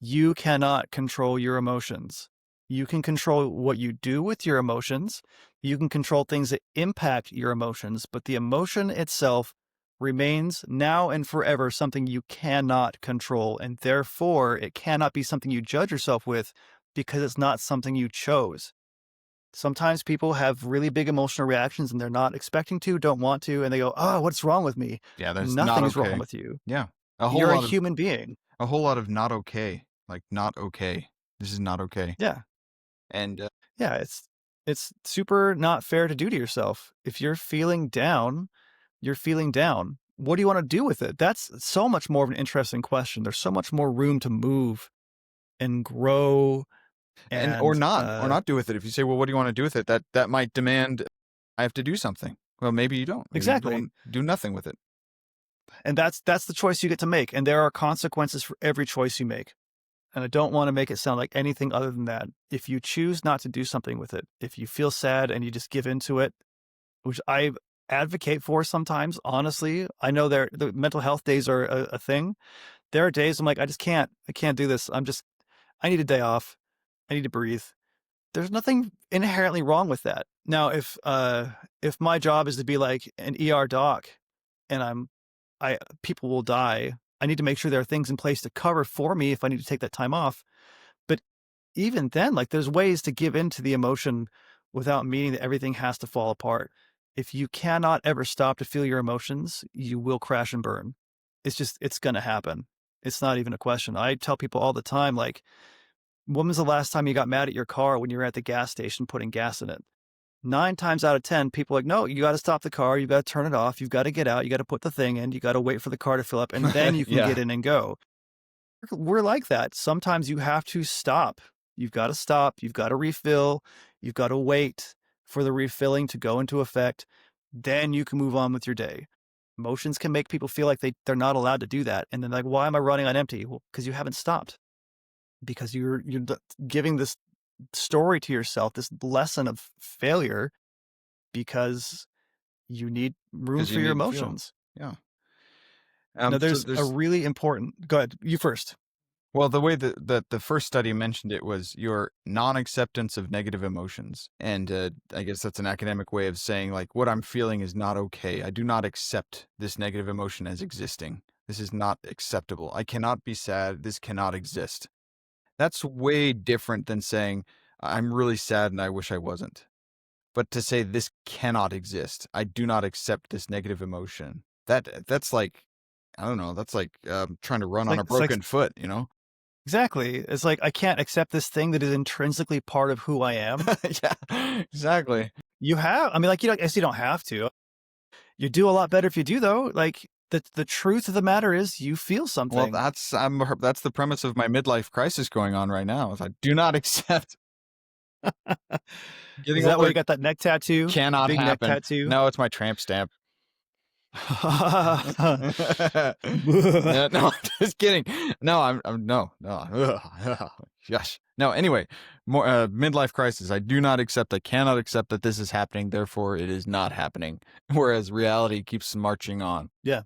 You cannot control your emotions. You can control what you do with your emotions. You can control things that impact your emotions, but the emotion itself remains now and forever something you cannot control. And therefore, it cannot be something you judge yourself with because it's not something you chose. Sometimes people have really big emotional reactions and they're not expecting to, don't want to, and they go, "Oh, what's wrong with me?" Yeah, that's not Nothing's wrong okay. with you. Yeah. You're a human being. A whole lot of not okay. Like, not okay. This is not okay. Yeah. And, Yeah, it's super not fair to do to yourself. If you're feeling down, you're feeling down. What do you want to do with it? That's so much more of an interesting question. There's so much more room to move and grow or and not do with it. If you say, "Well, what do you wanna do with it?" That might demand I have to do something. Well, maybe you don't. Maybe you exactly. don't do nothing with it. And that's the choice you get to make. And there are consequences for every choice you make. And I don't want to make it sound like anything other than that. If you choose not to do something with it, if you feel sad and you just give into it, which I advocate for sometimes, honestly, I know the mental health days are a thing. There are days I'm like, I can't do this. I need a day off. I need to breathe. There's nothing inherently wrong with that. Now, if my job is to be like an ER doc and people will die, I need to make sure there are things in place to cover for me if I need to take that time off. But even then, like there's ways to give into the emotion without meaning that everything has to fall apart. If you cannot ever stop to feel your emotions, you will crash and burn. It's going to happen. It's not even a question. I tell people all the time, like, when was the last time you got mad at your car when you were at the gas station putting gas in it? 9 times out of 10, people are like, no, you got to stop the car. You got to turn it off. You've got to get out. You got to put the thing in. You got to wait for the car to fill up and then you can Yeah. get in and go. We're like that. Sometimes you have to stop. You've got to stop. You've got to refill. You've got to wait for the refilling to go into effect. Then you can move on with your day. Emotions can make people feel like they're not allowed to do that. And then like, why am I running on empty? Well, because you haven't stopped. Because you're giving this story to yourself, this lesson of failure, because you need room 'Cause you for your need to feel. emotions. Yeah. Now, So there's a there's really important. Go ahead. You first. well, the way that the first study mentioned it was your non-acceptance of negative emotions. And, I guess that's an academic way of saying, like, what I'm feeling is not okay. I do not accept this negative emotion as existing. This is not acceptable. I cannot be sad. This cannot exist. That's way different than saying, "I'm really sad and I wish I wasn't." But to say, "This cannot exist. I do not accept this negative emotion." That's like, I don't know, that's like, trying to run on a It's like broken foot, you know? exactly. It's like I can't accept this thing that is intrinsically part of who I am. Yeah, exactly. I mean, like, I guess you don't have to. You do a lot better if you do, though. Like the truth of the matter is, you feel Well, something. that's the premise of my midlife crisis going on right now, is I do not accept getting Is that why older you got that neck tattoo? The cannot big neck happen. tattoo. No, it's my tramp stamp. No, no, just kidding. No, I'm no, no. Ugh, Gosh. No, anyway, more midlife crisis. I do not accept, I cannot accept that this is happening, therefore it is not happening. Whereas reality keeps marching on. Yeah.